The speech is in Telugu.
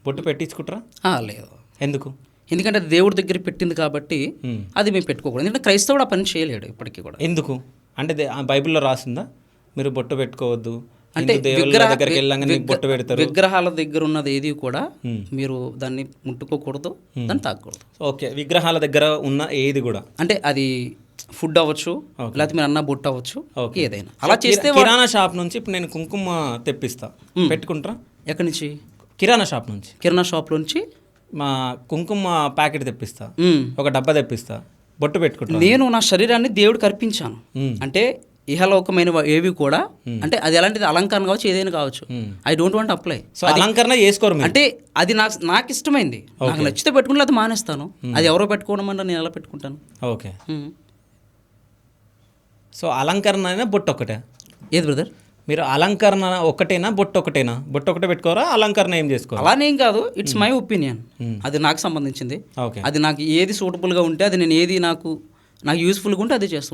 బొట్టు పెట్టించుకుంటారా? లేదు. ఎందుకు? ఎందుకంటే అది దేవుడి దగ్గర పెట్టింది కాబట్టి అది మేము పెట్టుకోకూడదు. ఎందుకంటే క్రైస్తవుడు ఆ పని చేయలేడు ఇప్పటికీ కూడా. ఎందుకు అంటే బైబిల్లో రాసిందా మీరు బొట్టు పెట్టుకోవద్దు, అంటే దేవుళ్ళ దగ్గరికి వెళ్ళంగానే బొట్టు పెడతారు? విగ్రహాల దగ్గర ఉన్నది ఏది కూడా మీరు దాన్ని ముట్టుకోకూడదు, దాన్ని తాకూడదు. ఓకే, విగ్రహాల దగ్గర ఉన్న ఏది కూడా అంటే అది ఫుడ్ అవ్వచ్చు, లేకపోతే మీరు అన్న బొట్టు అవ్వచ్చు, ఏదైనా. అలా చేస్తే కిరాణా షాప్ నుంచి ఇప్పుడు నేను కుంకుమ తెప్పిస్తా, పెట్టుకుంటారా? ఎక్కడి నుంచి? కిరాణా షాప్ నుంచి. కిరాణా షాప్ నుంచి మా కుంకుమ ప్యాకెట్ తెప్పిస్తా, ఒక డబ్బా తెప్పిస్తా, బొట్టు పెట్టుకుంటా. నేను నా శరీరాన్ని దేవుడికి అర్పించాను. అంటే ఇహలోకమైన ఏవి కూడా, అంటే అది ఎలాంటిది అలంకరణ కావచ్చు, ఏదైనా కావచ్చు. I don't want apply. So అలంకరణ చేసుకోరు అంటే అది నాకు ఇష్టమైంది, నాకు నచ్చితే పెట్టుకుంటే అది మానేస్తాను. అది ఎవరో పెట్టుకోవడం అంటే నేను ఎలా పెట్టుకుంటాను? ఓకే. సో అలంకరణ అయినా బొట్టు ఒకటే? ఏది బ్రదర్? మీరు అలంకరణ ఒకటేనా, బొట్టు ఒకటేనా? బొట్టు ఒకటే పెట్టుకోరా, అలంకరణ ఏం చేసుకోవాలి? అలానేం కాదు, ఇట్స్ మై ఒపీనియన్. అది నాకు సంబంధించింది. అది నాకు ఏది సూటబుల్గా ఉంటే, అది నేను ఏది నాకు యూస్ఫుల్గా ఉంటే అది చేస్తాను.